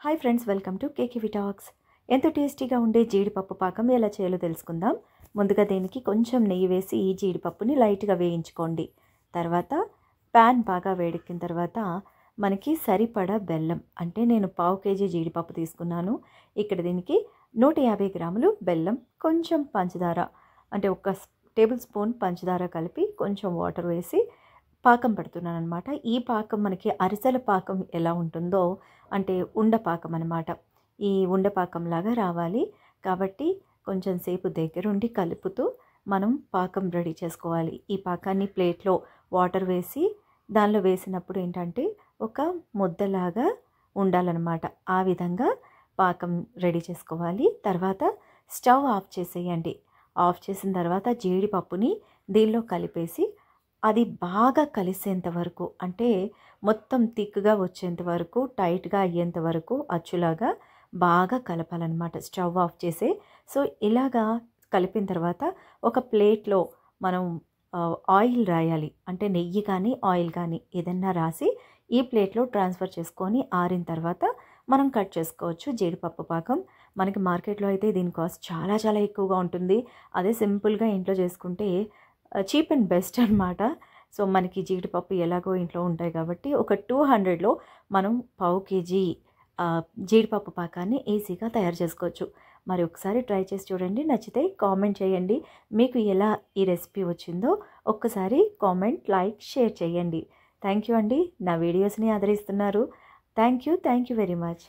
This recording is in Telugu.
Hi friends, welcome to KKV talks. ఎంతో టేస్టీగా ఉండే జీడిపప్పు పాకం ఎలా చేయాలో తెలుసుకుందాం. ముందుగా దీనికి కొంచెం నెయ్యి వేసి ఈ జీడిపప్పుని లైట్గా వేయించుకోండి. తర్వాత ప్యాన్ బాగా వేడెక్కిన తర్వాత మనకి సరిపడా బెల్లం, అంటే నేను 1/2 kg జీడిపప్పు తీసుకున్నాను. ఇక్కడ దీనికి 150 గ్రాములు బెల్లం, కొంచెం పంచదార, అంటే 1 టేబుల్ స్పూన్ పంచదార కలిపి కొంచెం వాటర్ వేసి పాకం పడుతున్నాను అనమాట. ఈ పాకం మనకి అరిసెల పాకం ఎలా ఉంటుందో, అంటే ఉండ పాకం అనమాట. ఈ ఉండ పాకంలాగా రావాలి. కాబట్టి కొంచెం సేపు దగ్గరుండి కలుపుతూ మనం పాకం రెడీ చేసుకోవాలి. ఈ పాకాన్ని ప్లేట్లో వాటర్ వేసి దానిలో వేసినప్పుడు ఏంటంటే ఒక ముద్దలాగా ఉండాలన్నమాట. ఆ విధంగా పాకం రెడీ చేసుకోవాలి. తర్వాత స్టవ్ ఆఫ్ చేసేయండి. ఆఫ్ చేసిన తర్వాత జీడిపప్పుని దీనిలో కలిపేసి అది బాగా కలిసేంత వరకు, అంటే మొత్తం థిక్గా వచ్చేంత వరకు, టైట్గా అయ్యేంత వరకు అచ్చులాగా బాగా కలపాలన్నమాట స్టవ్ ఆఫ్ చేసే. సో ఇలాగా కలిపిన తర్వాత ఒక ప్లేట్లో మనం ఆయిల్ రాయాలి, అంటే నెయ్యి కానీ ఆయిల్ కానీ ఏదన్నా రాసి ఈ ప్లేట్లో ట్రాన్స్ఫర్ చేసుకొని ఆరిన తర్వాత మనం కట్ చేసుకోవచ్చు జీడిపప్పు పాకం. మనకి మార్కెట్లో అయితే దీని కాస్ట్ చాలా చాలా ఎక్కువగా ఉంటుంది. అదే సింపుల్గా ఇంట్లో చేసుకుంటే చీప్ అండ్ బెస్ట్ అనమాట. సో మనకి జీడిపప్పు ఎలాగో ఇంట్లో ఉంటాయి కాబట్టి ఒక 200లో మనం 1/2 kg జీడిపప్పు పాకాన్ని ఈజీగా తయారు చేసుకోవచ్చు. మరి ఒకసారి ట్రై చేసి చూడండి. నచ్చితే కామెంట్ చేయండి. మీకు ఎలా ఈ రెసిపీ వచ్చిందో ఒక్కసారి కామెంట్, లైక్, షేర్ చేయండి. థ్యాంక్ యూ అండి, నా వీడియోస్ని ఆదరిస్తున్నారు. Thank you very much.